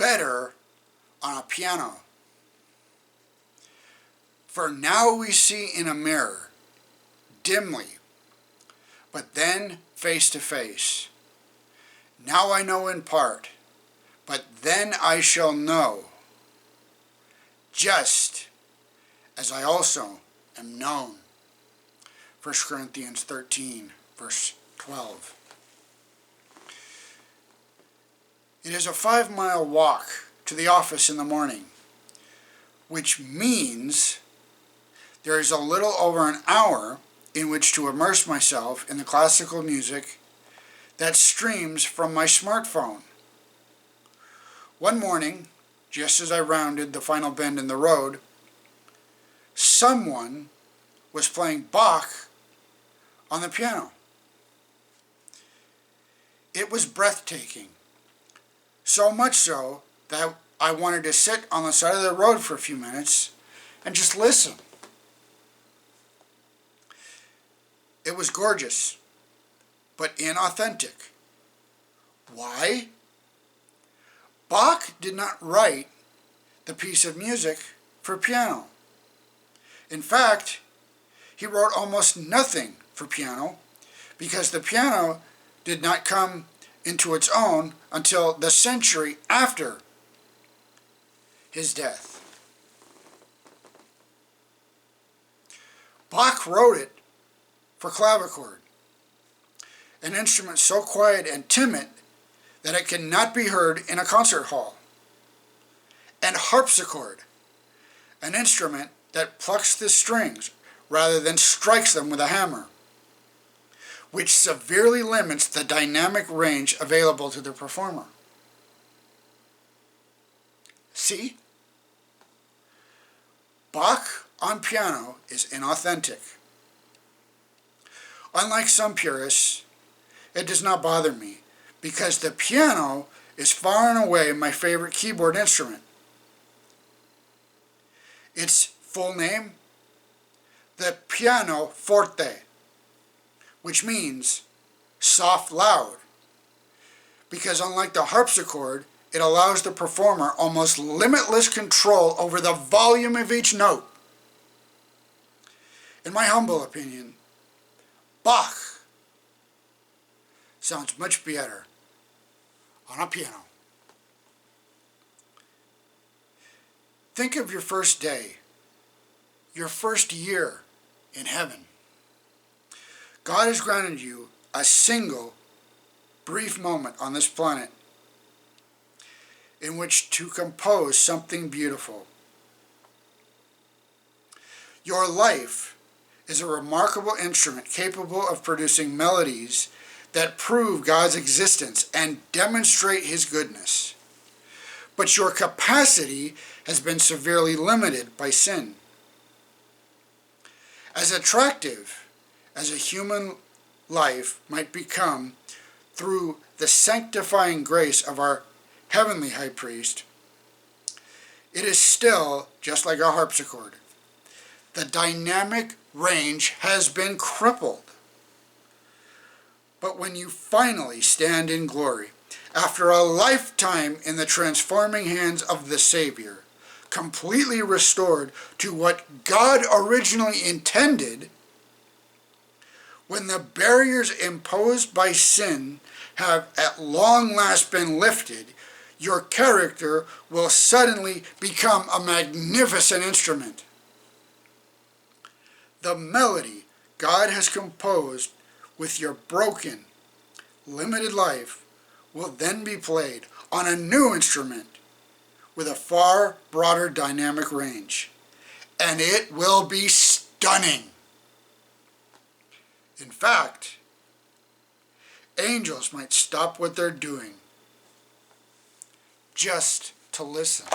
better on a piano. For now we see in a mirror, dimly, but then face to face. Now I know in part, but then I shall know, just as I also am known. 1 Corinthians 13, verse 12. It is a 5-mile walk to the office in the morning, which means there is a little over an hour in which to immerse myself in the classical music that streams from my smartphone. One morning, just as I rounded the final bend in the road, someone was playing Bach on the piano. It was breathtaking, so much so that I wanted to sit on the side of the road for a few minutes and just listen. It was gorgeous, but inauthentic. Why? Bach did not write the piece of music for piano. In fact, he wrote almost nothing for piano because the piano did not come into its own until the century after his death. Bach wrote it for clavichord, an instrument so quiet and timid that it cannot be heard in a concert hall, and harpsichord, an instrument that plucks the strings rather than strikes them with a hammer, which severely limits the dynamic range available to the performer. See? Bach on piano is inauthentic. Unlike some purists, it does not bother me because the piano is far and away my favorite keyboard instrument. Its full name, the pianoforte, which means soft loud, because unlike the harpsichord, it allows the performer almost limitless control over the volume of each note. In my humble opinion, Bach sounds much better on a piano. Think of your first day, your first year in heaven. God has granted you a single brief moment on this planet in which to compose something beautiful. Your life is a remarkable instrument capable of producing melodies that prove God's existence and demonstrate His goodness. But your capacity has been severely limited by sin. As attractive as a human life might become through the sanctifying grace of our heavenly high priest, it is still just like a harpsichord. The dynamic range has been crippled. But when you finally stand in glory, after a lifetime in the transforming hands of the Savior, completely restored to what God originally intended, when the barriers imposed by sin have at long last been lifted, your character will suddenly become a magnificent instrument. The melody God has composed with your broken, limited life will then be played on a new instrument with a far broader dynamic range, and it will be stunning. In fact, angels might stop what they're doing just to listen.